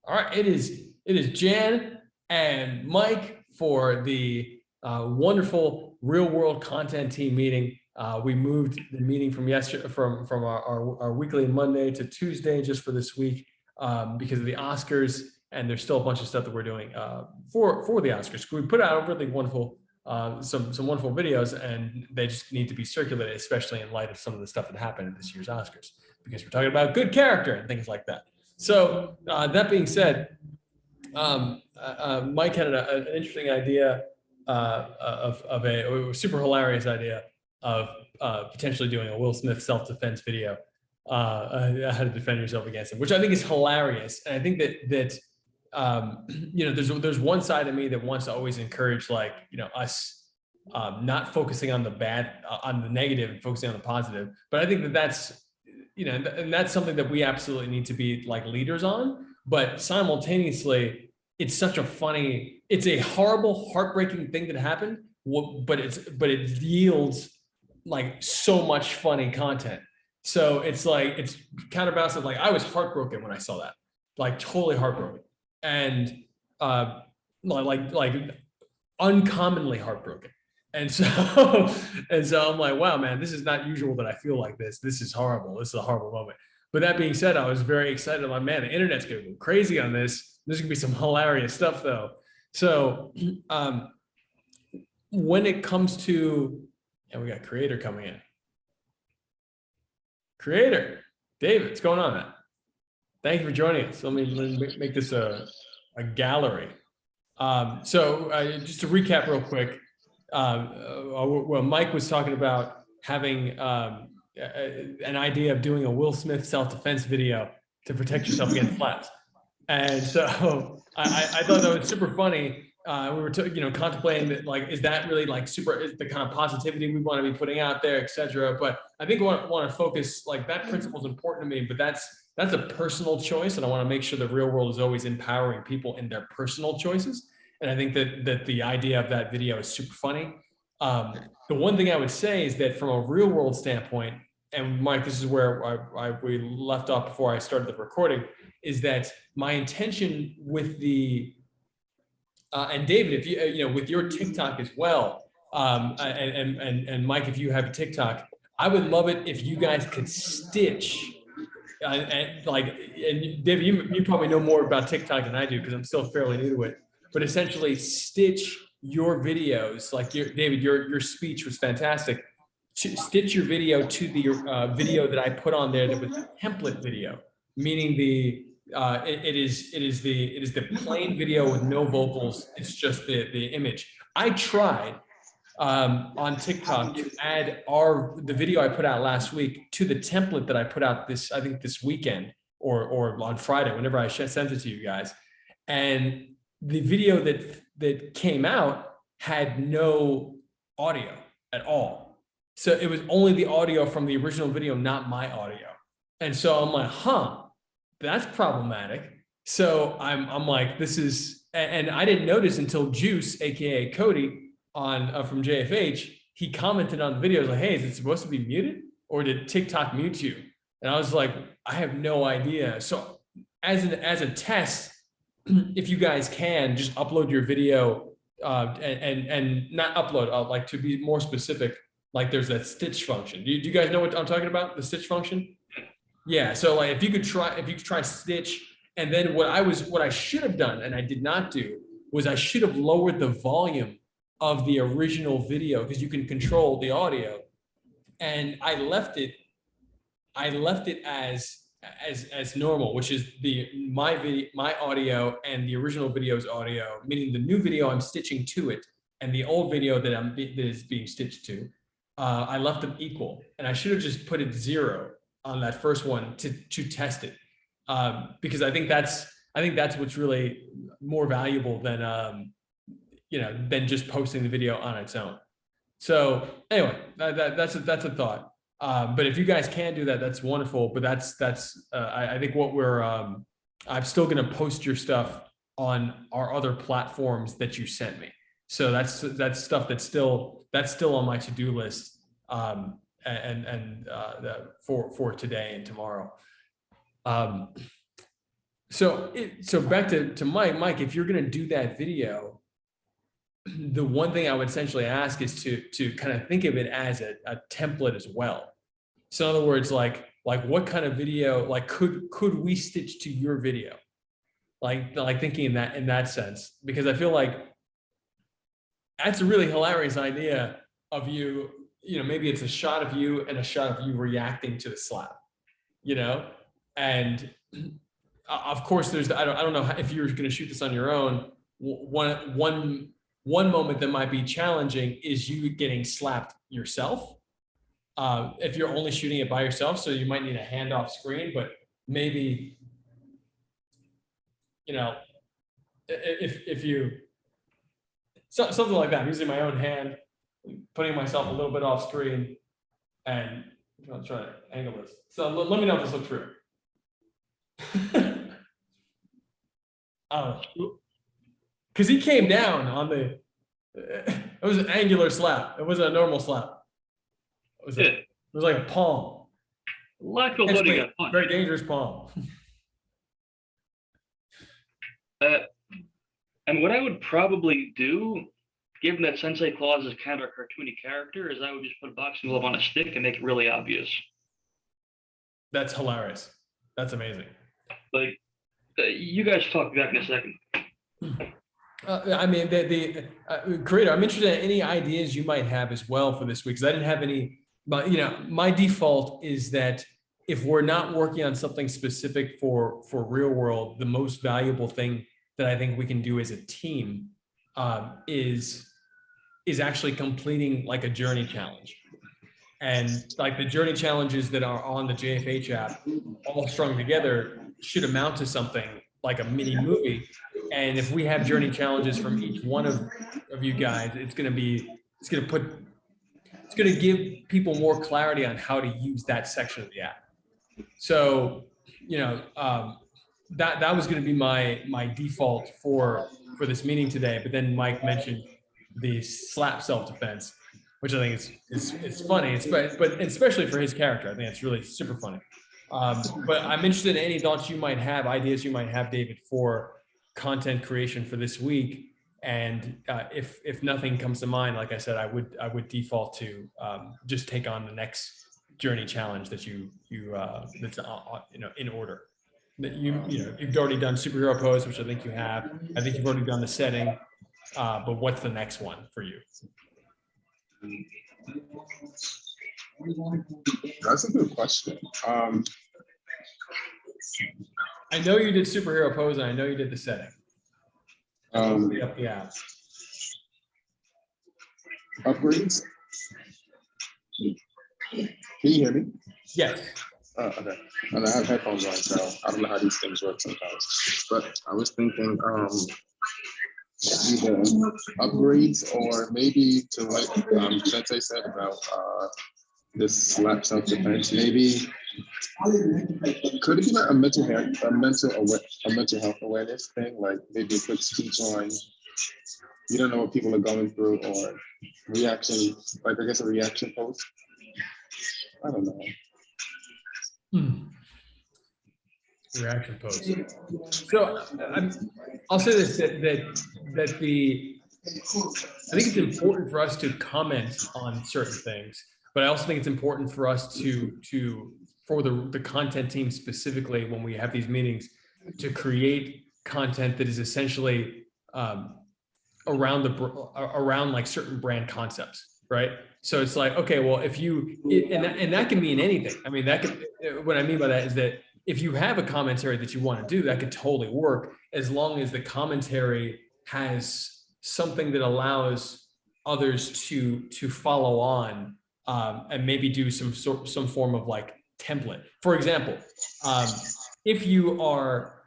All right, it is Jan and Mike for the wonderful real world content team meeting. We moved the meeting from yesterday from our weekly Monday to Tuesday just for this week because of the Oscars, and there's still a bunch of stuff that we're doing for the Oscars. We put out a really wonderful some wonderful videos, and they just need to be circulated, especially in light of some of the stuff that happened at this year's Oscars, because we're talking about good character and things like that. So that being said, Mike had an interesting idea of a super hilarious idea of potentially doing a Will Smith self-defense video, how to defend yourself against him, which I think is hilarious. And I think that you know, there's one side of me that wants to always encourage, like, you know, us not focusing on the bad, on the negative, and focusing on the positive. But I think that that's, you know, and that's something that we absolutely need to be like leaders on. But simultaneously, it's such a funny, it's a horrible, heartbreaking thing that happened, but it yields like so much funny content. So it's like, it's counterbalanced. Like, I was heartbroken when I saw that, like totally heartbroken, and like uncommonly heartbroken. And so I'm like, wow, man, this is not usual that I feel like this. This is horrible. This is a horrible moment. But that being said, I was very excited. I'm like, man, the internet's gonna go crazy on this. There's gonna be some hilarious stuff though. So when it comes to, and we got creator coming in. Creator, David, what's going on, man? Thank you for joining us. Let me make this a gallery. So just to recap real quick, well, Mike was talking about having an idea of doing a Will Smith self-defense video to protect yourself against slaps. And so I thought that was super funny. We were contemplating that, like, is that really like is the kind of positivity we want to be putting out there, etc. But I think we want to focus, like, that principle is important to me, but that's a personal choice, and I want to make sure the real world is always empowering people in their personal choices. And I think that the idea of that video is super funny. The one thing I would say is that from a real world standpoint, and Mike, this is where we left off before I started the recording, is that my intention with the and David, if you know, with your TikTok as well, and Mike, if you have a TikTok, I would love it if you guys could stitch. And David, you probably know more about TikTok than I do, because I'm still fairly new to it. But essentially, stitch your videos, like David, your speech was fantastic. Stitch your video to the video that I put on there that was a template video, meaning it is the plain video with no vocals. It's just the image. I tried on TikTok to add the video I put out last week to the template that I put out this weekend or on Friday, whenever I sent it to you guys. And the video that came out had no audio at all. So it was only the audio from the original video, not my audio. And so I'm like, that's problematic. So I'm like, this is, and I didn't notice until Juice, AKA Cody, from JFH, he commented on the video, like, hey, is it supposed to be muted, or did TikTok mute you? And I was like, I have no idea. So as a test, if you guys can just upload your video and not upload, like, to be more specific, like, there's that stitch function. Do you guys know what I'm talking about? The stitch function? Yeah. So, like, if you could try stitch, and then what I should have done, and I did not do, was I should have lowered the volume of the original video, because you can control the audio, and I left it as normal, which is my audio and the original video's audio, meaning the new video I'm stitching to it, and the old video that is being stitched to. I left them equal, and I should have just put it 0 on that first one to test it, because I think that's what's really more valuable than than just posting the video on its own. So anyway, that's a thought. But if you guys can do that, that's wonderful. But I think what I'm still going to post your stuff on our other platforms that you sent me. So that's stuff that's still on my to-do list, for today and tomorrow. So back to Mike, if you're going to do that video, the one thing I would essentially ask is to kind of think of it as a template as well. So in other words, like what kind of video, like could we stitch to your video? Like thinking in that sense, because I feel like that's a really hilarious idea of you, maybe it's a shot of you and a shot of you reacting to the slap, and of course there's, I don't know if you're going to shoot this on your own. One moment that might be challenging is you getting slapped yourself. If you're only shooting it by yourself, so you might need a handoff screen, but maybe, if you, something like that, I'm using my own hand, putting myself a little bit off screen, and I'm trying to angle this. So let me know if this looks real. Because he came down on the, it was an angular slap. It wasn't a normal slap. It was like a palm. Very dangerous palm. And what I would probably do, given that Sensei Claus is kind of a cartoony character, is I would just put a boxing glove on a stick and make it really obvious. That's hilarious. That's amazing. Like, you guys talk back in a second. I mean, the creator, I'm interested in any ideas you might have as well for this week, because I didn't have any, but my default is that if we're not working on something specific for ReelwUrld, the most valuable thing that I think we can do as a team is actually completing like a journey challenge. And like the journey challenges that are on the JFH app, all strung together, should amount to something like a mini movie. And if we have journey challenges from each one of you guys, it's going to give people more clarity on how to use that section of the app. So, that was going to be my default for this meeting today. But then Mike mentioned the slap self-defense, which I think is funny. But especially for his character, I think it's really super funny. But I'm interested in any thoughts you might have, ideas you might have, David, for content creation for this week. And if nothing comes to mind, like I said, I would default to just take on the next journey challenge that that's in order. That you've already done superhero pose, which I think you have. I think you've already done the setting. But what's the next one for you? That's a good question. I know you did superhero pose, and I know you did the setting. Up the app. Upgrades? Can you hear me? Yes. Okay. And I have headphones on, so I don't know how these things work sometimes. But I was thinking either upgrades or maybe to like Sensei said about this slap self-defense, maybe could it be like a mental health awareness thing, like maybe a quick speech on you don't know what people are going through, or reaction, like I guess a reaction post. I don't know. Reaction post. So I'll say this, that I think it's important for us to comment on certain things, but I also think it's important for us for the content team specifically, when we have these meetings, to create content that is essentially around like certain brand concepts, right? So it's like, okay, well, if and that can mean anything. I mean, what I mean by that is that if you have a commentary that you want to do, that could totally work, as long as the commentary has something that allows others to follow on, and maybe do some form of like template. For example, if you are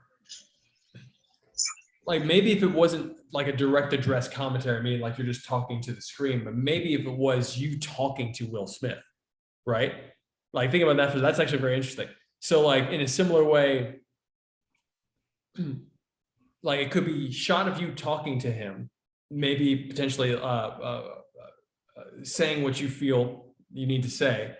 like, maybe if it wasn't like a direct address commentary, I mean, like you're just talking to the screen, but maybe if it was you talking to Will Smith, right? Like think about that, that's actually very interesting. So like in a similar way, like it could be shot of you talking to him, maybe potentially saying what you feel you need to say,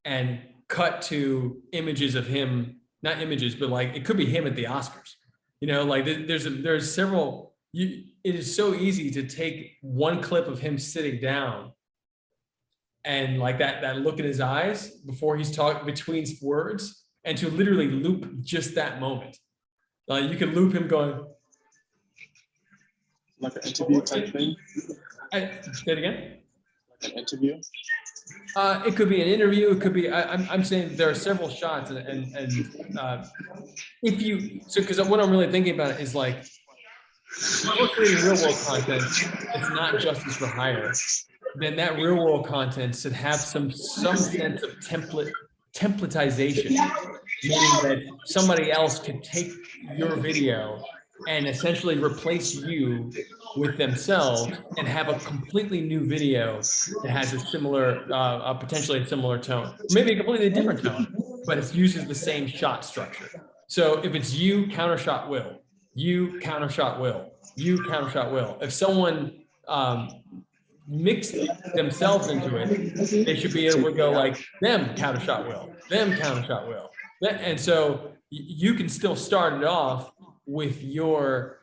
and cut to images of him, not images, but like it could be him at the Oscars, You know, like there's several, it is so easy to take one clip of him sitting down and like that look in his eyes before he's talking between words, and to literally loop just that moment. You can loop him going, like an interview type thing. say it again. Like an interview. It could be an interview. It could be. I'm saying there are several shots, and if you because what I'm really thinking about is like, when we're creating real world content, it's not justice for hire. Then that real world content should have some sense of templatization, meaning that somebody else could take your video and essentially replace you with themselves and have a completely new video that has a similar, potentially a similar tone, maybe a completely different tone, but it uses the same shot structure. So if it's you, countershot Will, you, countershot Will, you, countershot Will. If someone mixed themselves into it, they should be able to go like, them, countershot Will, them, countershot Will. And so you can still start it off with your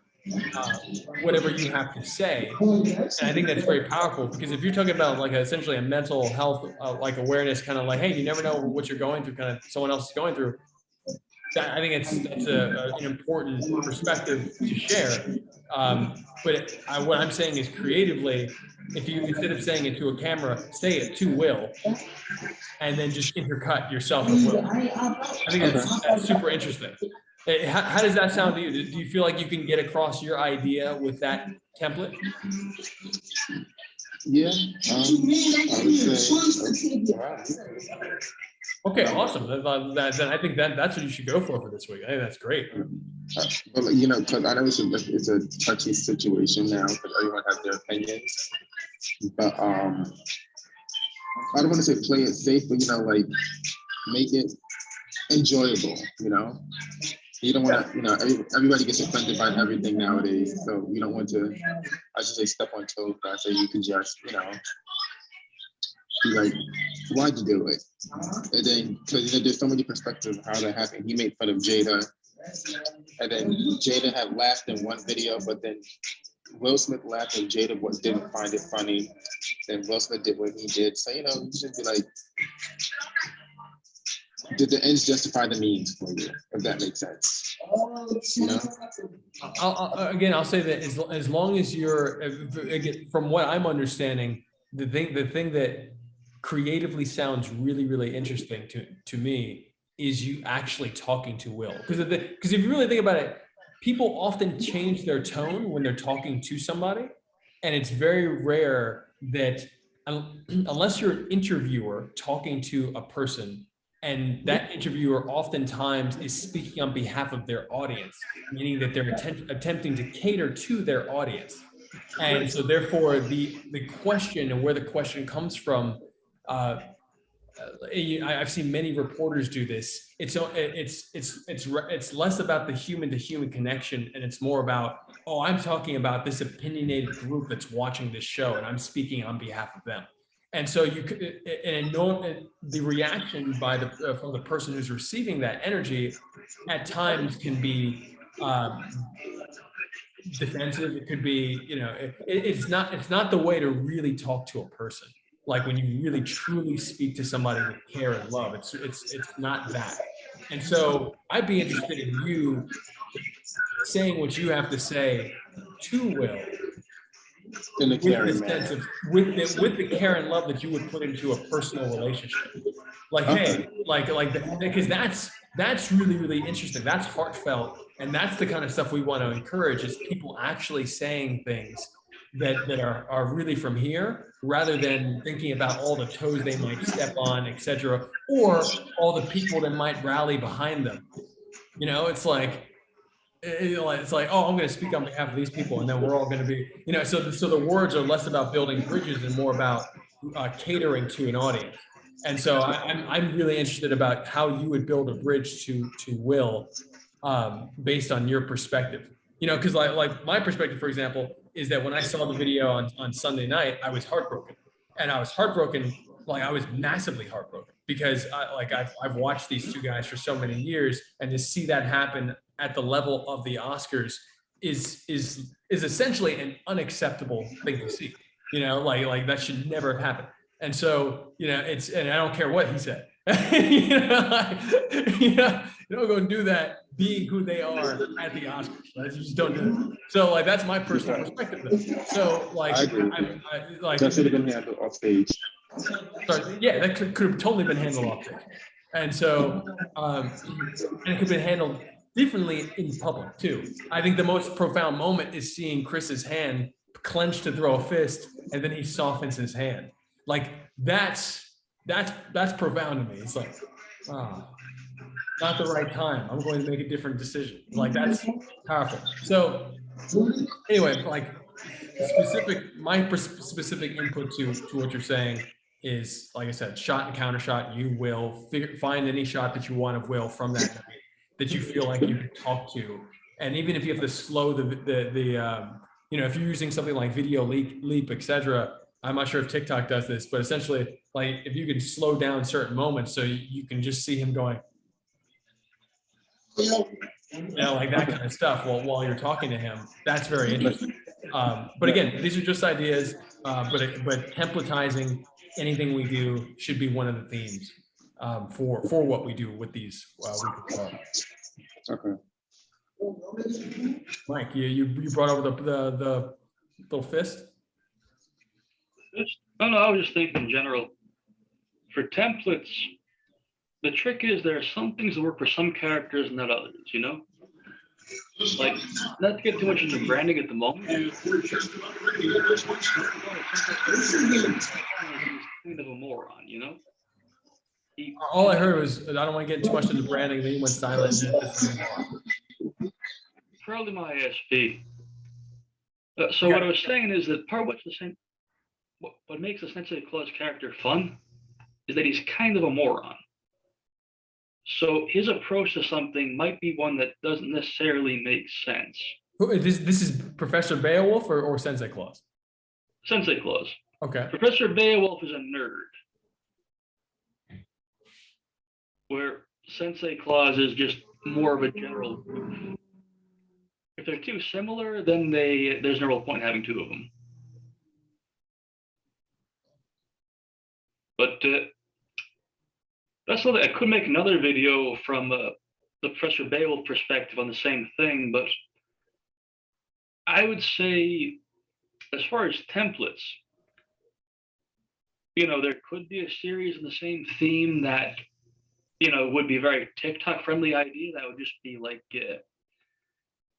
whatever you have to say. And I think that's very powerful, because if you're talking about like essentially a mental health like awareness, kind of like, hey, you never know what you're going through, kind of someone else is going through, that, I think it's an important perspective to share. But what I'm saying is, creatively, if you, instead of saying it to a camera, say it to Will, and then just intercut yourself with Will. I think that's super interesting. How does that sound to you? Do you feel like you can get across your idea with that template? Yeah. I would say, okay, awesome. Then I think that's what you should go for this week. I think that's great. But you know, because I know it's a touchy situation now, because everyone has their opinions. But I don't want to say play it safe, but you know, like make it enjoyable. You know, you don't want to. You know, everybody gets offended by everything nowadays, so you don't want to. I should say step on toes, but I say you can just, you know, be like, why'd you do it? And then, because you know, there's so many perspectives of how that happened. He made fun of Jada, and then Jada had laughed in one video, but then Will Smith laughed and Jada didn't find it funny. Then Will Smith did what he did. So, you know, you should be like, did the ends justify the means for you, if that makes sense? You know? I'll say that as long as you're, again, from what I'm understanding, the thing that creatively sounds really, really interesting to me is you actually talking to Will. Because if you really think about it, people often change their tone when they're talking to somebody. And it's very rare that, unless you're an interviewer talking to a person, and that interviewer oftentimes is speaking on behalf of their audience, meaning that they're attempting to cater to their audience. And so therefore the question and where the question comes from, I've seen many reporters do this. It's less about the human to human connection, and it's more about, oh, I'm talking about this opinionated group that's watching this show, and I'm speaking on behalf of them. And so the reaction from the person who's receiving that energy at times can be defensive. It could be, you know, it's not the way to really talk to a person. Like when you really truly speak to somebody with care and love, it's not that. And so I'd be interested in you saying what you have to say to Will, with the care and love that you would put into a personal relationship. Like, okay. Hey, because that's really, really interesting. That's heartfelt, and that's the kind of stuff we want to encourage, is people actually saying things that are really from here, rather than thinking about all the toes they might step on, etc., or all the people that might rally behind them. You know, it's like, oh, I'm going to speak on behalf of these people, and then we're all going to be, you know, so the words are less about building bridges and more about catering to an audience. And so I'm really interested about how you would build a bridge to Will, based on your perspective. You know, because like my perspective, for example, is that when I saw the video on Sunday night, I was heartbroken, and I was heartbroken. Like, I was massively heartbroken, because I've watched these two guys for so many years, and to see that happen at the level of the Oscars is essentially an unacceptable thing to see. Like that should never have happened. And so, and I don't care what he said. You don't go and do that being who they are at the Oscars. Right? You just don't do it. So like that's my personal perspective. So like I agree. That should have been handled off stage. Sorry, yeah, that could have totally been handled off stage. And so and it could have been handled differently in public too. I think the most profound moment is seeing Chris's hand clenched to throw a fist, and then he softens his hand. Like that's profound to me. It's like, wow, not the right time. I'm going to make a different decision. Like that's powerful. So anyway, like my specific input to what you're saying is, like I said, shot and counter shot. You will find any shot that you want of Will from that night that you feel like you can talk to. And even if you have to slow if you're using something like Video Leap, etc. I'm not sure if TikTok does this, but essentially, like if you can slow down certain moments so you can just see him going, like that kind of stuff while you're talking to him. That's very interesting. But again, these are just ideas. But templatizing anything we do should be one of the themes for what we do with these weekly clubs. Okay. Mike, you brought over the little fist. No, I was just thinking in general. For templates, the trick is there are some things that work for some characters and not others, Like, not to get too much into branding at the moment. He's kind of a moron, All I heard was, I don't want to get too much into branding, and then he went silent. Probably my ISP. So what I was saying is that part of what's the same, what makes a Sensei Claus character fun is that he's kind of a moron. So his approach to something might be one that doesn't necessarily make sense. This is Professor Beowulf or Sensei Claus? Sensei Claus. Okay. Professor Beowulf is a nerd, where Sensei Claus is just more of a general goof. If they're too similar, then there's no real point in having two of them. But that's something I could make another video from the Professor Beowulf perspective on the same thing. But I would say, as far as templates, there could be a series in the same theme that would be a very TikTok friendly idea. That would just be like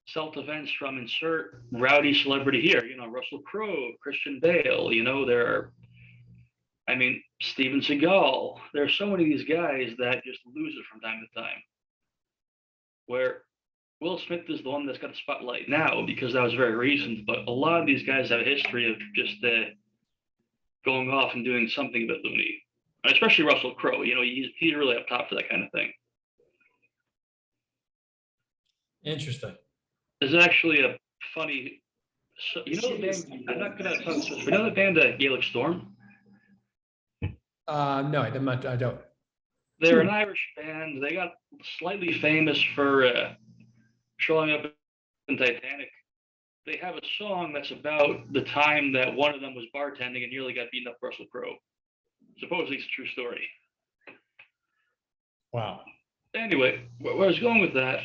self-defense from insert rowdy celebrity here, Russell Crowe, Christian Bale, there are, Steven Seagal. There are so many of these guys that just lose it from time to time. Where Will Smith is the one that's got the spotlight now because that was very recent, but a lot of these guys have a history of just going off and doing something a bit loony. Especially Russell Crowe, he's really up top for that kind of thing. Interesting. There's actually a funny, the band, I'm not gonna talk about, but the band Gaelic Storm? No, I don't. They're an Irish band. They got slightly famous for showing up in Titanic. They have a song that's about the time that one of them was bartending and nearly got beaten up by Russell Crowe. Supposedly it's a true story. Wow. Anyway, where I was going with that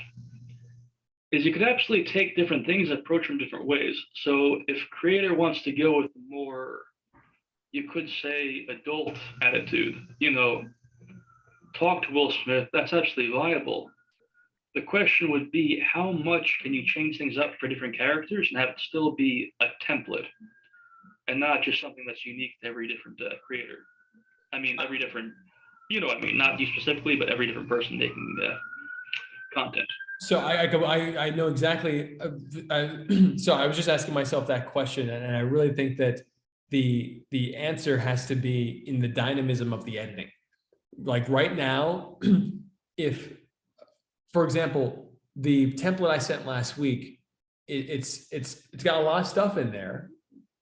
is you could absolutely take different things and approach them different ways. So if creator wants to go with more, you could say, adult attitude, talk to Will Smith, that's absolutely viable. The question would be, how much can you change things up for different characters and have it still be a template and not just something that's unique to every different creator? Every different, not you specifically, but every different person making content. So I know exactly. So I was just asking myself that question, and I really think that the answer has to be in the dynamism of the editing. Like right now, if, for example, the template I sent last week, it's got a lot of stuff in there,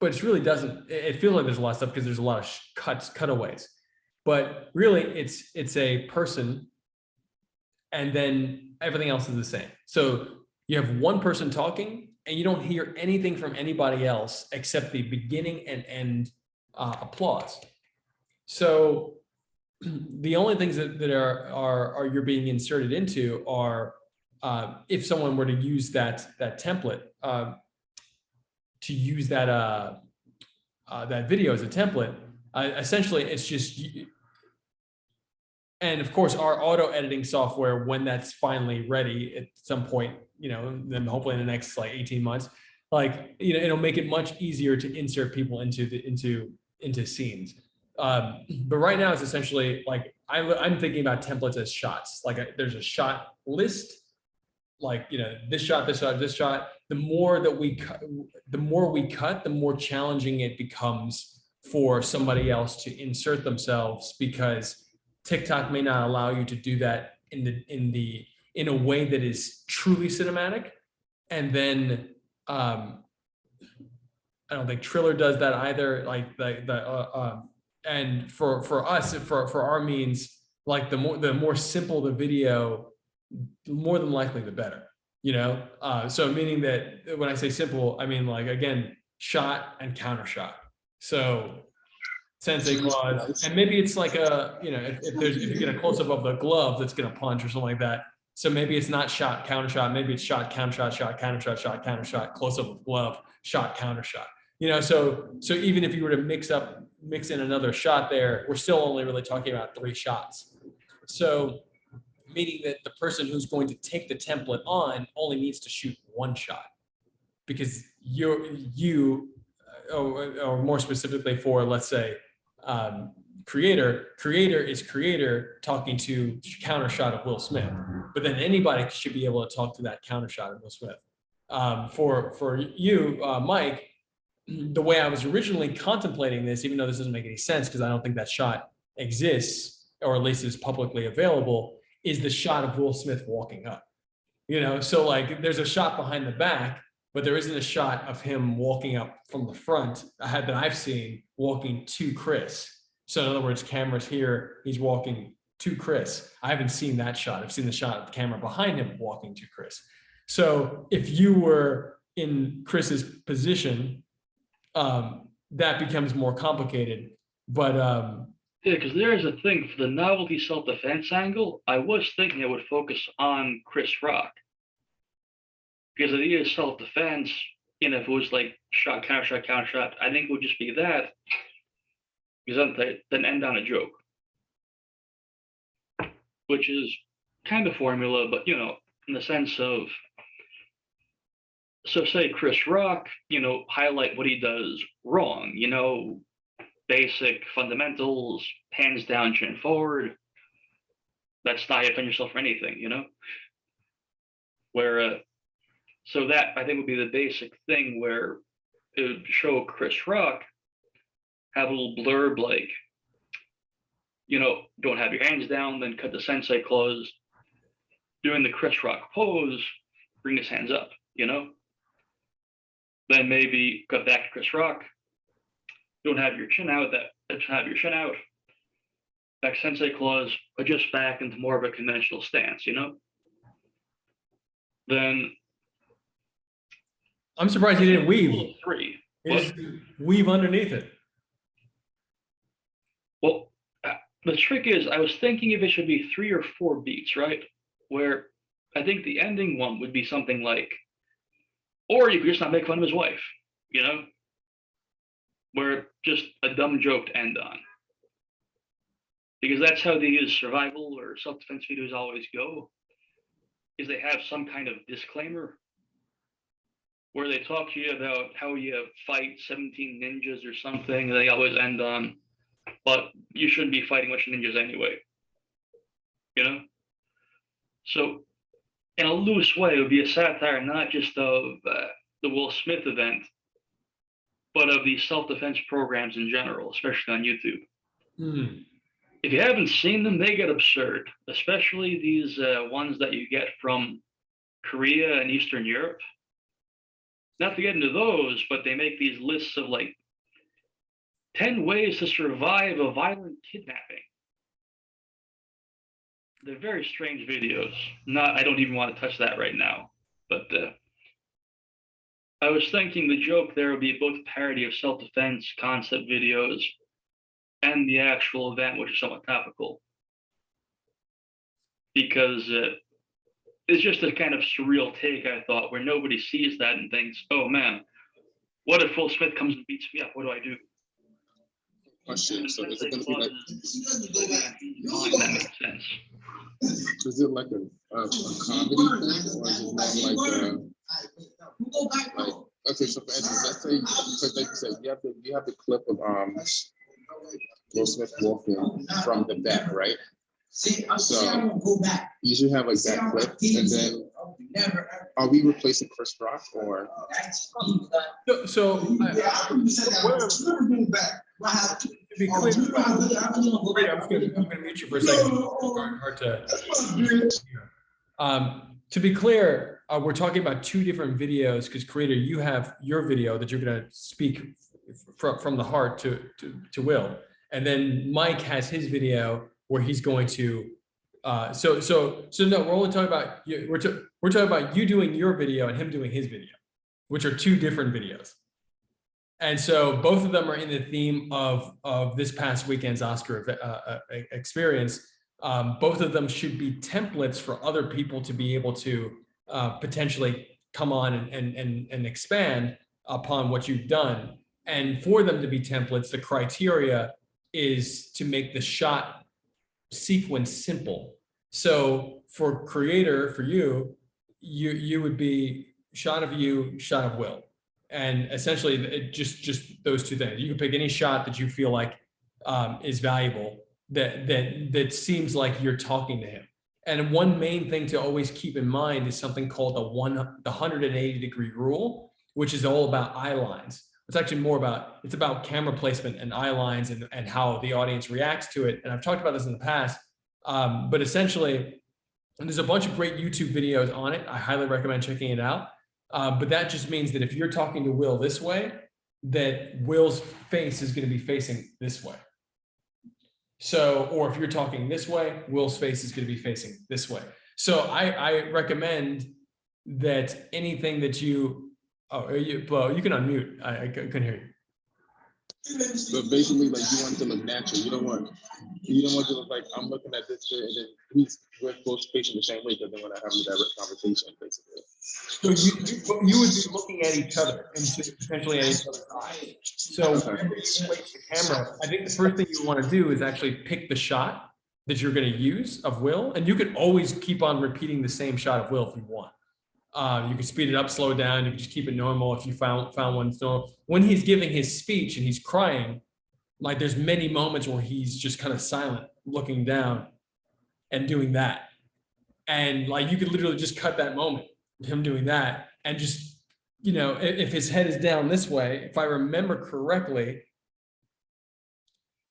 but it really doesn't. It feels like there's a lot of stuff because there's a lot of cutaways. But really, it's a person and then everything else is the same. So you have one person talking, and you don't hear anything from anybody else except the beginning and end applause. So the only things that are you're being inserted into are if someone were to use that template, to use that that video as a template, essentially it's just, and of course our auto editing software, when that's finally ready at some point, you know, then hopefully in the next like 18 months, like, you know, it'll make it much easier to insert people into scenes. But right now it's essentially like, I'm thinking about templates as shots. Like there's a shot list, like, you know, this shot, this shot, this shot. The more that we cut, the more challenging it becomes for somebody else to insert themselves, because TikTok may not allow you to do that in a way that is truly cinematic. And then I don't think Triller does that either. Like and for us, for our means, like the more simple the video, more than likely the better, you know? So meaning that when I say simple, I mean, like, again, shot and counter shot. So sensei clause, and maybe it's like a, you know, if you get a close up of the glove that's going to punch or something like that. So maybe it's not shot, counter shot, maybe it's shot, counter shot, counter shot, counter shot, close up of glove, shot, counter shot. You know, so even if you were to mix in another shot there, we're still only really talking about 3 shots. So meaning that the person who's going to take the template on only needs to shoot 1 shot, because or more specifically for, let's say, creator is creator talking to counter shot of Will Smith, but then anybody should be able to talk to that counter shot of Will Smith. For you, Mike, the way I was originally contemplating this, even though this doesn't make any sense because I don't think that shot exists, or at least is publicly available, is the shot of Will Smith walking up. You know, so like there's a shot behind the back, but there isn't a shot of him walking up from the front that I've seen walking to Chris. So in other words, camera's here, he's walking to Chris. I haven't seen that shot. I've seen the shot of the camera behind him walking to Chris. So if you were in Chris's position, that becomes more complicated. But yeah, because there is a thing for the novelty self-defense angle. I was thinking I would focus on Chris Rock, because it is self-defense. You know, if it was like shot, counter shot, I think it would just be that, because then end on a joke, which is kind of formula, but, you know, in the sense of, so say Chris Rock, you know, highlight what he does wrong, you know, basic fundamentals, hands down, chin forward. That's not defend yourself for anything, you know? Where, so that I think would be the basic thing, where it would show Chris Rock, have a little blurb like, you know, don't have your hands down, then cut the sensei clause, doing the Chris Rock pose, bring his hands up, you know? Then maybe cut back to Chris Rock, don't have your chin out, back sensei clause, adjust back into more of a conventional stance, you know? Then I'm surprised you didn't weave. 3. You just weave underneath it. Well, the trick is, I was thinking if it should be 3 or 4 beats, right? Where I think the ending one would be something like, or you could just not make fun of his wife, you know? Where just a dumb joke to end on. Because that's how these survival or self-defense videos always go, is they have some kind of disclaimer where they talk to you about how you fight 17 ninjas or something. They always end on, but you shouldn't be fighting much ninjas anyway, you know? So in a loose way, it would be a satire not just of the Will Smith event, but of these self-defense programs in general, especially on YouTube. Mm. If you haven't seen them, they get absurd, especially these ones that you get from Korea and Eastern Europe. Not to get into those, but they make these lists of like 10 ways to survive a violent kidnapping. they're very strange videos. I don't even want to touch that right now. But I was thinking the joke there would be both parody of self-defense concept videos and the actual event, which is somewhat topical. Because it's just a kind of surreal take, I thought, where nobody sees that and thinks, oh man, what if Will Smith comes and beats me up? What do I do? Question. So is it going to be like? That makes sense. Is it like a comedy thing, or is it more like okay? So for instance, let's say, so like you said, you have the clip of Will Smith walking from the back, right? So you should have like that clip, and then are we replacing Chris Rock or? So to be clear, I'm gonna mute you for a second. Hard to be clear, we're talking about two different videos because creator, you have your video that you're gonna speak from the heart to Will, and then Mike has his video where he's going to. So no, we're only talking about we're talking about you doing your video and him doing his video, which are two different videos. And so both of them are in the theme of this past weekend's Oscar experience. Both of them should be templates for other people to be able to potentially come on and expand upon what you've done. And for them to be templates, the criteria is to make the shot sequence simple. So for creator, for you would be shot of you, shot of Will. And essentially it just those two things. You can pick any shot that you feel like is valuable that seems like you're talking to him. And one main thing to always keep in mind is something called the 180-degree rule, which is all about eye lines. It's actually more about, it's about camera placement and eye lines and how the audience reacts to it. And I've talked about this in the past, but essentially, and there's a bunch of great YouTube videos on it. I highly recommend checking it out. But that just means that if you're talking to Will this way, that Will's face is going to be facing this way. So, or if you're talking this way, Will's face is going to be facing this way. So I recommend that anything that you, well, you can unmute. I couldn't hear you. So basically, like, you want it to look natural. You don't want to look like I'm looking at this and then we're both facing the same way, because then when I have a direct conversation, basically. So you would be looking at each other and potentially at each other's eyes. So whenever you place the camera, I think the first thing you want to do is actually pick the shot that you're going to use of Will, and you can always keep on repeating the same shot of Will if you want. You can speed it up, slow it down. You can just keep it normal if you found one. So when he's giving his speech and he's crying, like there's many moments where he's just kind of silent, looking down and doing that. And like you could literally just cut that moment, him doing that, and just, you know, if his head is down this way, if I remember correctly,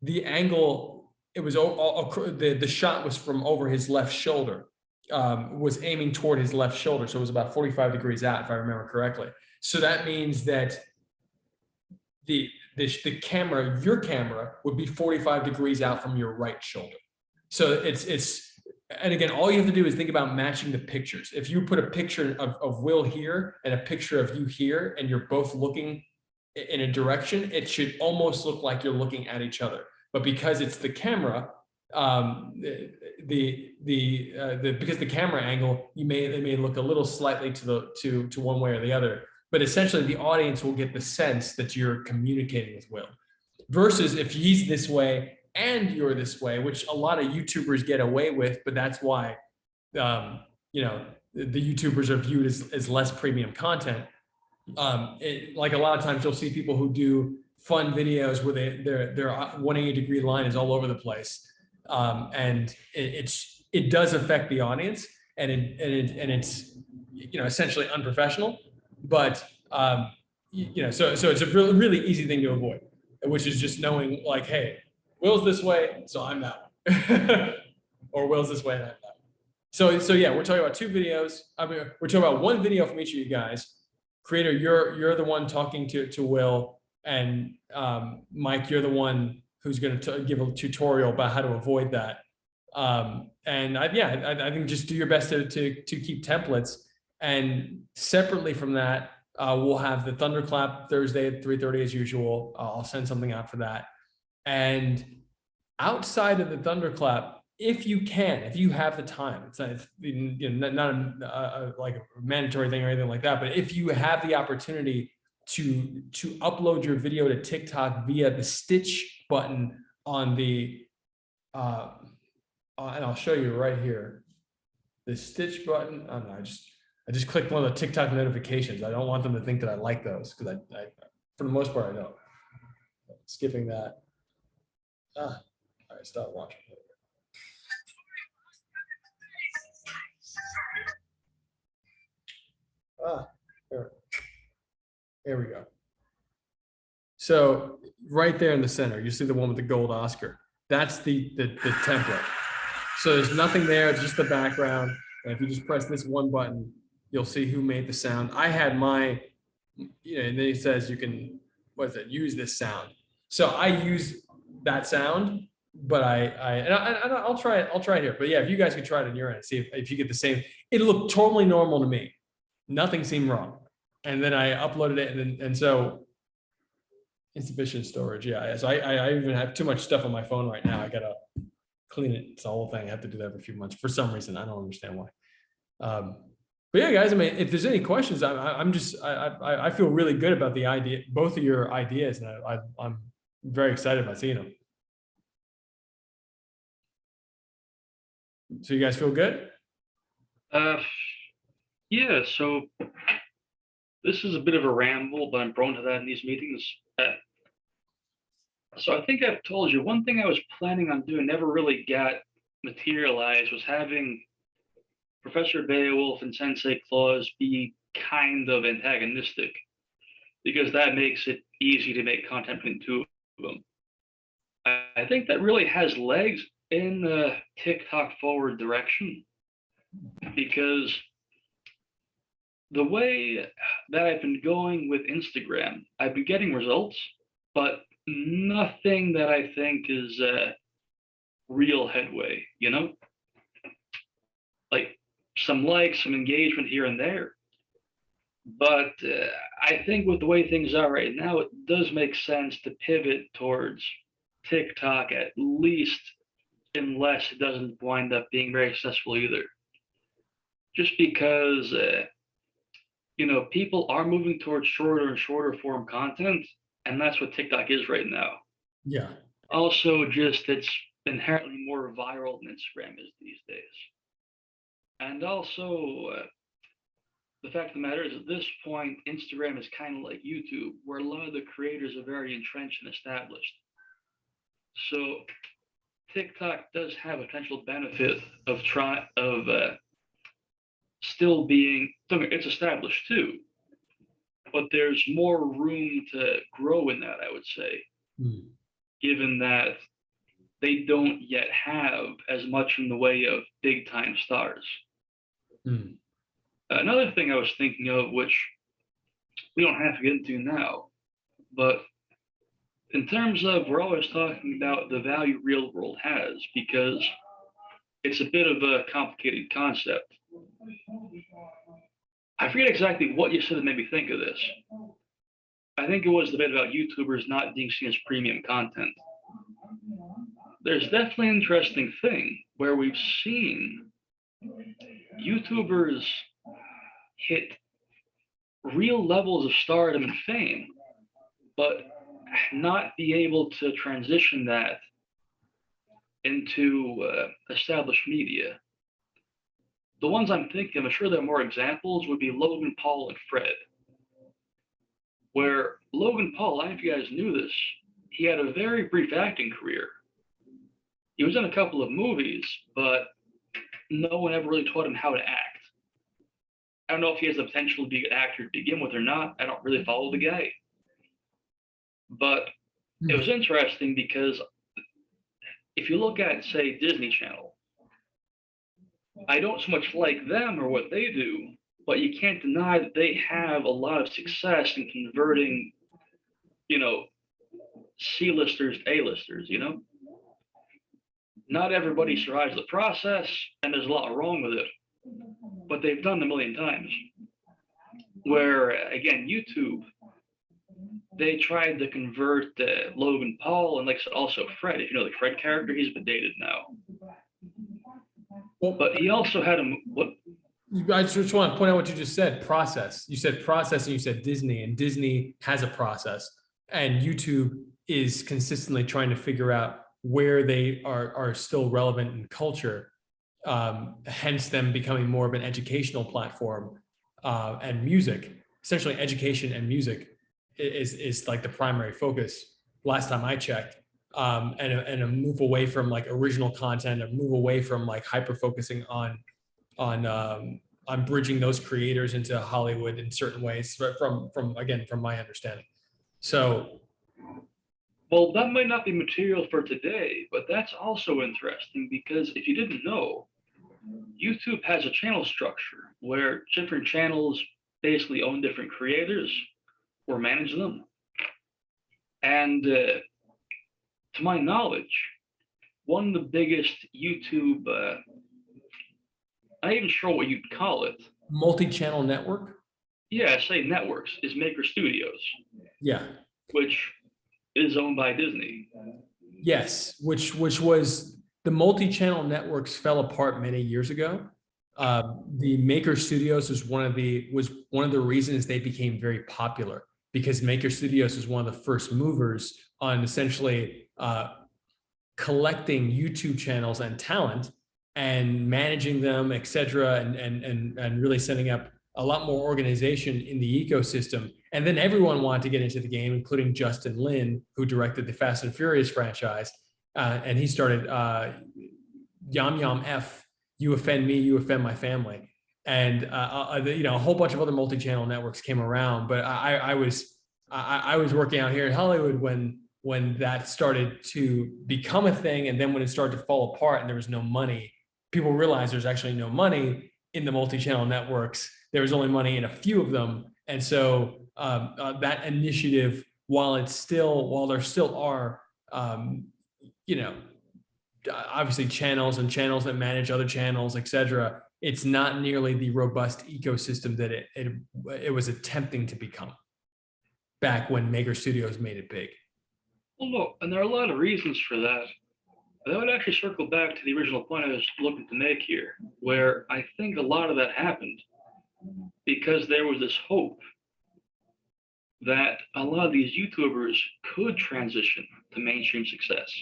the angle, it was the shot was from over his left shoulder. Was aiming toward his left shoulder. So it was about 45 degrees out, if I remember correctly. So that means that the camera, your camera, would be 45 degrees out from your right shoulder. So and again, all you have to do is think about matching the pictures. If you put a picture of Will here and a picture of you here, and you're both looking in a direction, it should almost look like you're looking at each other. But because it's the camera, because the camera angle, they may look a little slightly to one way or the other, but essentially the audience will get the sense that you're communicating with Will, versus if he's this way and you're this way, which a lot of YouTubers get away with, but that's why you know, the YouTubers are viewed as less premium content. Like a lot of times you'll see people who do fun videos where their 180-degree line is all over the place. And it does affect the audience, and it's, you know, essentially unprofessional, but you know, so it's a really easy thing to avoid, which is just knowing like, hey, Will's this way, so I'm that way, or Will's this way and I'm that way. So yeah, we're talking about two videos. I mean, we're talking about one video from each of you guys. Creator, you're the one talking to Will, and Mike, you're the one who's going to give a tutorial about how to avoid that. And I think just do your best to keep templates. And separately from that, we'll have the Thunderclap Thursday at 3:30 as usual. I'll send something out for that. And outside of the Thunderclap, if you can, if you have the time, it's not, not like a mandatory thing or anything like that, but if you have the opportunity to upload your video to TikTok via the stitch button on the, and I'll show you right here, the stitch button. Oh, no, I just clicked one of the TikTok notifications. I don't want them to think that I like those, because I for the most part, I don't. Skipping that. All right, stop watching. There we go. So right there in the center, you see the one with the gold Oscar. That's the template. So there's nothing there, it's just the background. And if you just press this one button, you'll see who made the sound. I had my, and then it says you can, use this sound. So I use that sound, but I'll try it. I'll try it here. But yeah, if you guys could try it on your end, see if you get the same. It looked totally normal to me. Nothing seemed wrong. And then I uploaded it, and so insufficient storage. Yeah. So I even have too much stuff on my phone right now. I gotta clean it. It's the whole thing. I have to do that every few months for some reason. I don't understand why. But yeah, guys, I mean, if there's any questions, I feel really good about the idea, both of your ideas, and I'm very excited about seeing them. So you guys feel good? Yeah, so this is a bit of a ramble, but I'm prone to that in these meetings. So I think I've told you, one thing I was planning on doing never really got materialized was having Professor Beowulf and Sensei Claus be kind of antagonistic, because that makes it easy to make content between two of them. I think that really has legs in the TikTok forward direction, because the way that I've been going with Instagram, I've been getting results, but nothing that I think is real headway, like some likes, some engagement here and there. But I think with the way things are right now, it does make sense to pivot towards TikTok, at least unless it doesn't wind up being very successful either. Just because, people are moving towards shorter and shorter form content, and that's what TikTok is right now. Yeah. Also, just it's inherently more viral than Instagram is these days. And also, the fact of the matter is, at this point, Instagram is kind of like YouTube, where a lot of the creators are very entrenched and established. So TikTok does have a potential benefit of still being, it's established too, but there's more room to grow in that, I would say, given that they don't yet have as much in the way of big time stars. Another thing I was thinking of, which we don't have to get into now, but in terms of, we're always talking about the value ReelwUrld has, because it's a bit of a complicated concept. I forget exactly what you said that made me think of this. I think it was the bit about YouTubers not being seen as premium content. There's definitely an interesting thing where we've seen YouTubers hit real levels of stardom and fame, but not be able to transition that into established media. The ones I'm thinking of, I'm sure there are more examples, would be Logan Paul and Fred. Where Logan Paul, I don't know if you guys knew this, he had a very brief acting career. He was in a couple of movies, but no one ever really taught him how to act. I don't know if he has the potential to be an actor to begin with or not. I don't really follow the guy. But it was interesting because if you look at, say, Disney Channel, I don't so much like them or what they do, but you can't deny that they have a lot of success in converting, C-listers to A-listers, not everybody survives the process, and there's a lot wrong with it, but they've done it a million times. Where, again, YouTube, they tried to convert Logan Paul and, like, also Fred. If you know the Fred character, he's been dated now. Well, But he also had a, what? I just want to point out what you just said, process. You said process and you said Disney, and Disney has a process, and YouTube is consistently trying to figure out where they are still relevant in culture, hence them becoming more of an educational platform, and music, essentially education and music is like the primary focus last time I checked, and a move away from like original content, a move away from like hyper focusing on bridging those creators into Hollywood in certain ways from my understanding. So, Well, that might not be material for today, but that's also interesting because if you didn't know, YouTube has a channel structure where different channels basically own different creators or manage them. And to my knowledge, one of the biggest YouTube, I'm not even sure what you'd call it. multi-channel network. Yeah, say networks is Maker Studios, Yeah. which is owned by Disney. Yes, which was the multi-channel networks fell apart many years ago. The Maker Studios was one of the reasons they became very popular, because Maker Studios was one of the first movers on essentially collecting YouTube channels and talent and managing them, et cetera, and really setting up a lot more organization in the ecosystem. And then everyone wanted to get into the game, including Justin Lin, who directed the Fast and Furious franchise. And he started Yum Yum F, You Offend Me, You Offend My Family. And a whole bunch of other multi-channel networks came around. But I was working out here in Hollywood when that started to become a thing. And then when it started to fall apart and there was no money, people realized there's actually no money in the multi-channel networks. There was only money in a few of them. And so that initiative, while there still are, obviously channels that manage other channels, et cetera, it's not nearly the robust ecosystem that it was attempting to become back when Maker Studios made it big. Well, look, and there are a lot of reasons for that. That would actually circle back to the original point I was looking to make here, where I think a lot of that happened because there was this hope that a lot of these YouTubers could transition to mainstream success.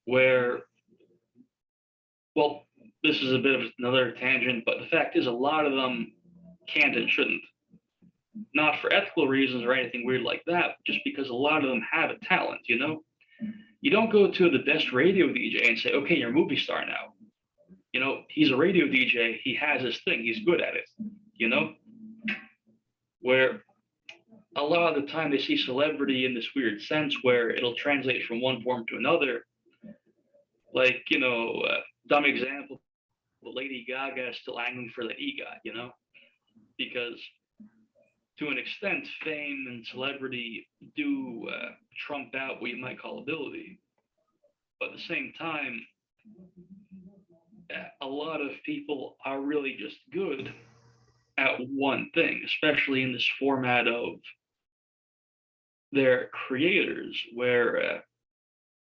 Where, well, this is a bit of another tangent, but the fact is a lot of them can't and shouldn't. Not for ethical reasons or anything weird like that, just because a lot of them have a talent, you know? You don't go to the best radio DJ and say, okay, you're a movie star now. You know, he's a radio DJ, he has his thing, he's good at it, you know? Where a lot of the time they see celebrity in this weird sense where it'll translate from one form to another. Like, dumb example, Lady Gaga is still angling for the EGOT, you know? Because to an extent, fame and celebrity do trump out what you might call ability. But at the same time, a lot of people are really just good at one thing, especially in this format of their creators, where,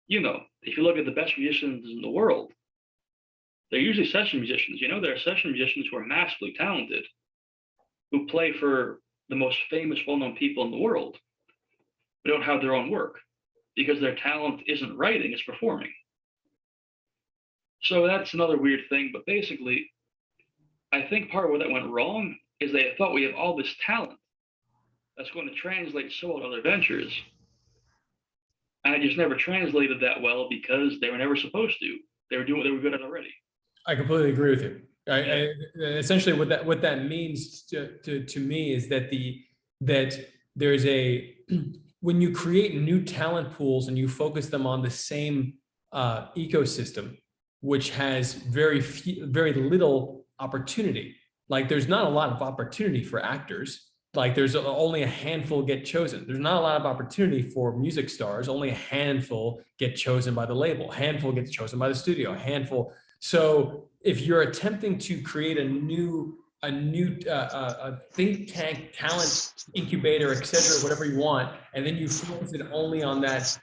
if you look at the best musicians in the world, they're usually session musicians. You know, there are session musicians who are massively talented, who play for the most famous, well-known people in the world, but don't have their own work because their talent isn't writing, it's performing. So that's another weird thing. But basically, I think part of where that went wrong is they thought we have all this talent that's going to translate so well to other ventures. And it just never translated that well because they were never supposed to. They were doing what they were good at already. I completely agree with you. Essentially, what that means to me is that there's when you create new talent pools and you focus them on the same ecosystem, which has very little opportunity. Like there's not a lot of opportunity for actors. Like there's only a handful get chosen. There's not a lot of opportunity for music stars. Only a handful get chosen by the label. A handful gets chosen by the studio. A handful. So if you're attempting to create a new think tank, talent incubator, etc., whatever you want, and then you focus it only on that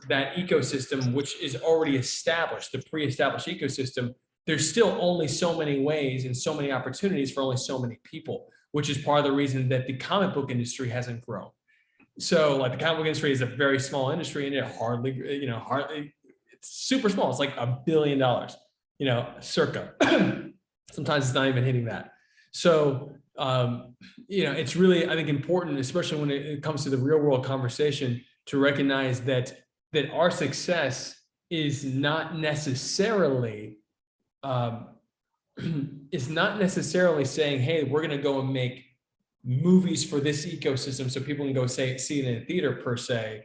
ecosystem, which is already established, the pre-established ecosystem, there's still only so many ways and so many opportunities for only so many people, which is part of the reason that the comic book industry hasn't grown. So like the comic book industry is a very small industry, and it hardly, it's super small. It's like $1 billion, circa. Sometimes it's not even hitting that. So, it's really, I think, important, especially when it comes to the real world conversation, to recognize that our success is not necessarily saying, hey, we're going to go and make movies for this ecosystem so people can go see it in a theater per se.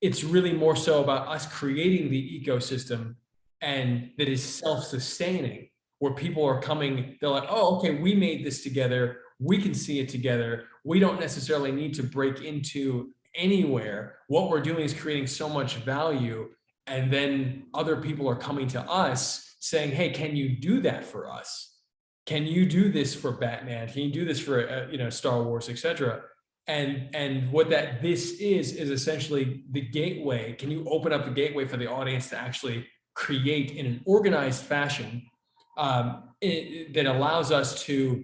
It's really more so about us creating the ecosystem, and that is self-sustaining, where people are coming, they're like, oh, okay, we made this together. We can see it together. We don't necessarily need to break into anywhere. What we're doing is creating so much value. And then other people are coming to us saying, hey, can you do that for us? Can you do this for Batman? Can you do this for, Star Wars, etc.? And what this is essentially the gateway. Can you open up the gateway for the audience to actually create in an organized fashion that allows us to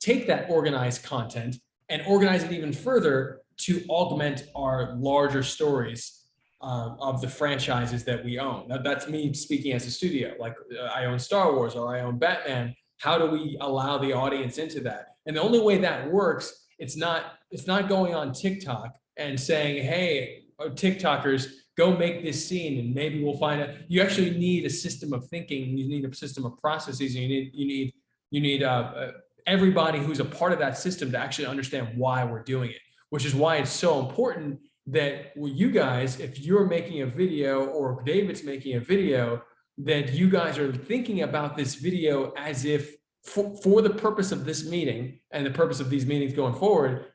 take that organized content and organize it even further to augment our larger stories of the franchises that we own. Now, that's me speaking as a studio. Like I own Star Wars or I own Batman. How do we allow the audience into that? And the only way that works, it's not going on TikTok and saying, hey, TikTokers, go make this scene and maybe we'll find it. You actually need a system of thinking. You need a system of processes. And you need everybody who's a part of that system to actually understand why we're doing it, which is why it's so important that you guys, if you're making a video or David's making a video, that you guys are thinking about this video as if for the purpose of this meeting and the purpose of these meetings going forward,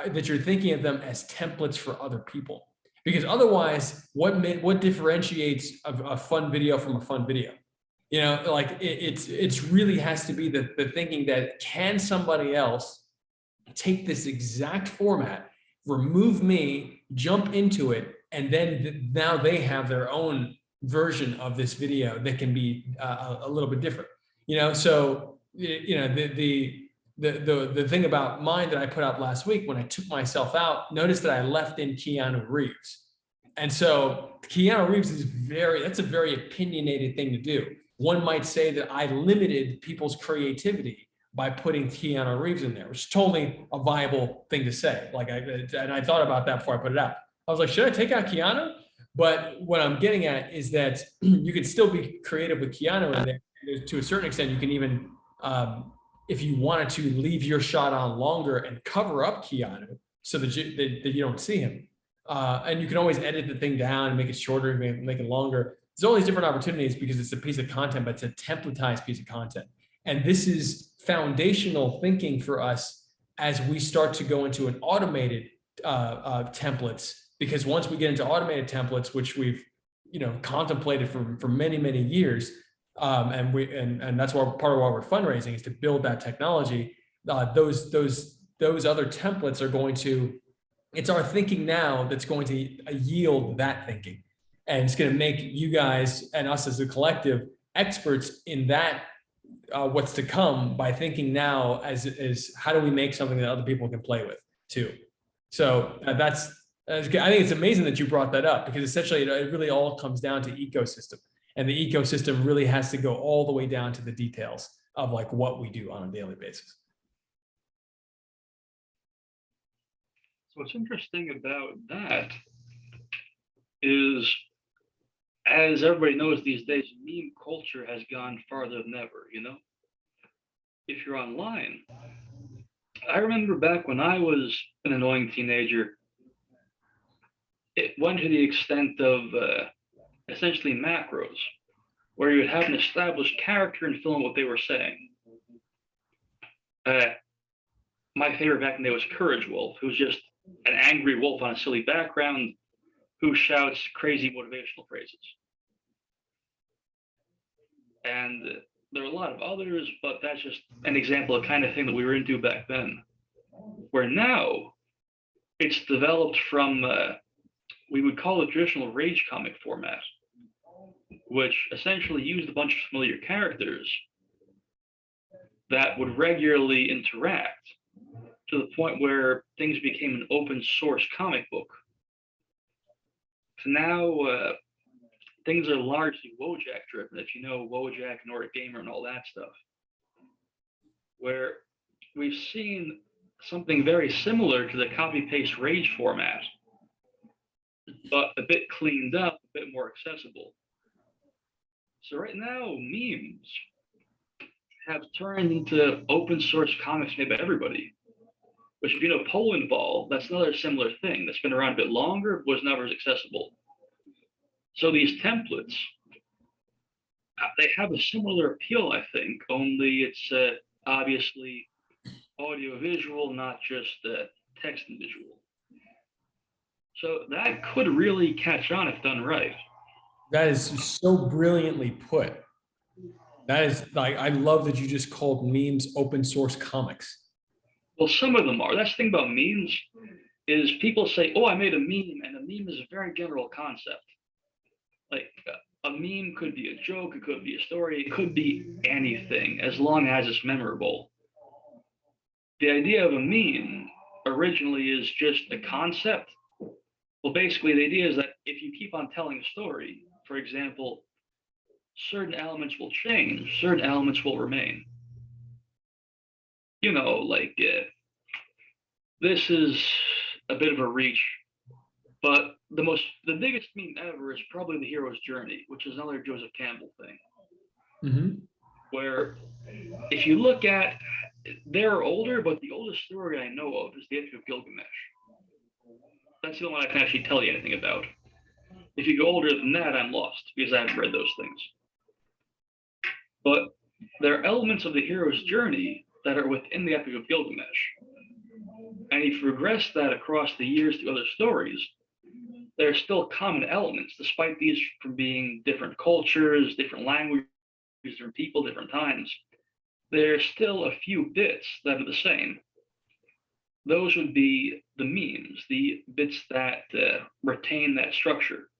that you're thinking of them as templates for other people. Because otherwise, what differentiates a fun video from a fun video? It's really has to be the thinking that, can somebody else take this exact format, remove me, jump into it, and then now they have their own version of this video that can be a little bit different. So the thing about mine that I put out last week, when I took myself out, notice that I left in Keanu Reeves. And so Keanu Reeves that's a very opinionated thing to do. One might say that I limited people's creativity by putting Keanu Reeves in there, which is totally a viable thing to say. And I thought about that before I put it out. I was like, should I take out Keanu? But what I'm getting at is that you can still be creative with Keanu in there. To a certain extent, you can even, if you wanted to, leave your shot on longer and cover up Keanu so that you don't see him. And you can always edit the thing down and make it shorter, make it longer. There's all these different opportunities because it's a piece of content, but it's a templatized piece of content. And this is foundational thinking for us as we start to go into an automated templates. Because once we get into automated templates, which we've contemplated for many, many years, and that's why part of why we're fundraising is to build that technology. Those other templates are going to, it's our thinking now that's going to yield that thinking, and it's going to make you guys and us as a collective experts in that what's to come by thinking now as how do we make something that other people can play with too. So I think it's amazing that you brought that up, because essentially it really all comes down to ecosystem. And the ecosystem really has to go all the way down to the details of like what we do on a daily basis. So what's interesting about that is, as everybody knows these days, meme culture has gone farther than ever, If you're online, I remember back when I was an annoying teenager, it went to the extent of essentially macros, where you would have an established character and fill in what they were saying. my favorite back in the day was Courage Wolf, who's just an angry wolf on a silly background who shouts crazy motivational phrases. And there are a lot of others, but that's just an example of the kind of thing that we were into back then. Where now it's developed from, we would call it traditional rage comic format, which essentially used a bunch of familiar characters that would regularly interact to the point where things became an open source comic book. So now things are largely Wojak driven, if you know Wojak, Nordic Gamer, and all that stuff, where we've seen something very similar to the copy paste rage format, but a bit cleaned up, a bit more accessible. So right now, memes have turned into open source comics made by everybody. Which, if you know Poland Ball, that's another similar thing that's been around a bit longer, but was never as accessible. So these templates, they have a similar appeal, I think, only it's obviously audio-visual, not just text and visual. So that could really catch on if done right. That is so brilliantly put. That is like, I love that you just called memes open source comics. Well, some of them are. That's the thing about memes is people say, oh, I made a meme, and a meme is a very general concept. Like a meme could be a joke, it could be a story, it could be anything as long as it's memorable. The idea of a meme originally is just a concept. Well, basically the idea is that if you keep on telling a story, for example, certain elements will change, certain elements will remain. You know, like this is a bit of a reach, but the biggest meme ever is probably the hero's journey, which is another Joseph Campbell thing. Mm-hmm. Where if you look at, they're older, but the oldest story I know of is the Epic of Gilgamesh. That's the only one I can actually tell you anything about. If you go older than that, I'm lost because I haven't read those things. But there are elements of the hero's journey that are within the Epic of Gilgamesh. And if you progress that across the years to other stories, there are still common elements, despite these from being different cultures, different languages, different people, different times. There's still a few bits that are the same. Those would be the memes, the bits that retain that structure.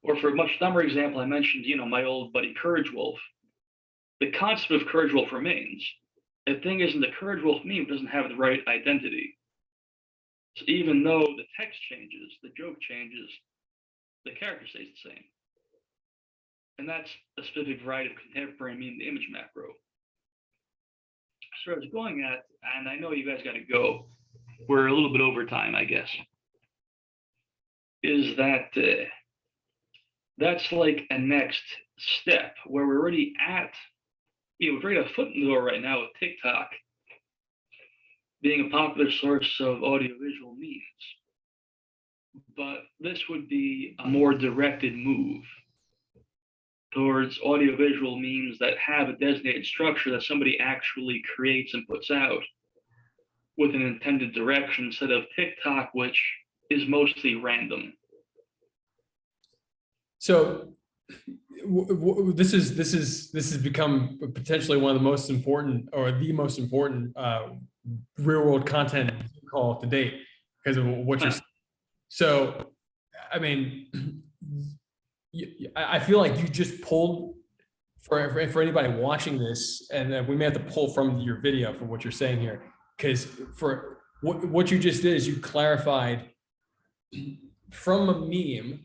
Or for a much dumber example, I mentioned, you know, my old buddy Courage Wolf. The concept of Courage Wolf remains. The thing is, in the Courage Wolf meme doesn't have the right identity. So even though the text changes, the joke changes, the character stays the same. And that's a specific variety of contemporary meme, the image macro. So I was going at, and I know you guys got to go, we're a little bit over time, I guess, is that that's like a next step where we're already at, you know, we've already got a foot in the door right now with TikTok being a popular source of audiovisual memes. But this would be a more directed move towards audiovisual memes that have a designated structure that somebody actually creates and puts out with an intended direction instead of TikTok, which is mostly random. So this has become potentially one of the most important, or the most important real world content call to date because of what you're saying. So, I mean, I feel like you just pulled for anybody watching this, and we may have to pull from your video for what you're saying here, because for what you just did is you clarified from a meme,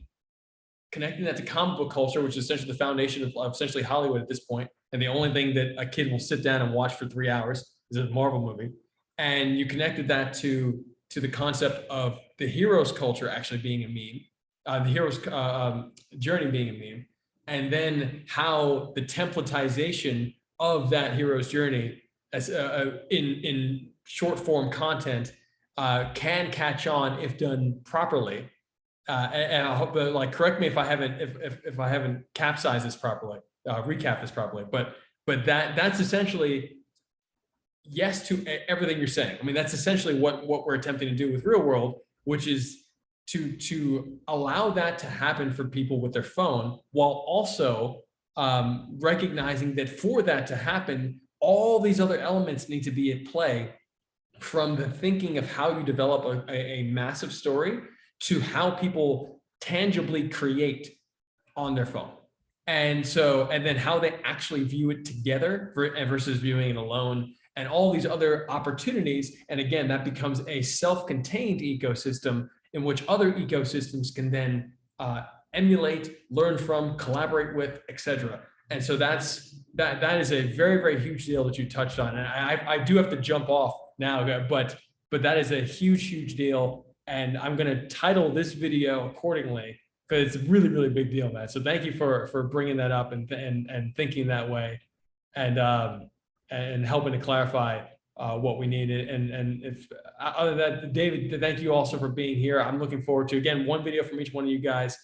connecting that to comic book culture, which is essentially the foundation of essentially Hollywood at this point, and the only thing that a kid will sit down and watch for 3 hours is a Marvel movie, and you connected that to the concept of the hero's culture actually being a meme, the hero's journey being a meme, and then how the templatization of that hero's journey as in short form content can catch on if done properly. And I hope, like, correct me if I haven't capsized this properly, recap this properly, but that's essentially yes to everything you're saying. I mean, that's essentially what we're attempting to do with ReelwUrld, which is to allow that to happen for people with their phone, while also recognizing that for that to happen, all these other elements need to be at play, from the thinking of how you develop a massive story to how people tangibly create on their phone. And so, and then how they actually view it together versus viewing it alone, and all these other opportunities. And again, that becomes a self-contained ecosystem in which other ecosystems can then emulate, learn from, collaborate with, etc. And so that is a very, very huge deal that you touched on. And I do have to jump off now, but that is a huge, huge deal. And I'm going to title this video accordingly, because it's a really, really big deal, man. So thank you for bringing that up and thinking that way, and helping to clarify what we needed. And if other than that, David, thank you also for being here. I'm looking forward to, again, one video from each one of you guys.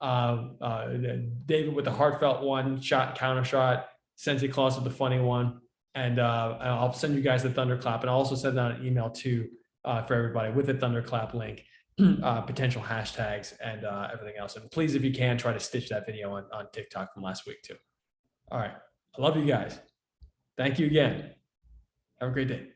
David with the heartfelt one, counter shot, Sensei Claus with the funny one, and I'll send you guys the thunderclap, and I'll also send out an email too for everybody with the thunderclap link. Potential hashtags and everything else. And please, if you can, try to stitch that video on TikTok from last week too. All right. I love you guys. Thank you again. Have a great day.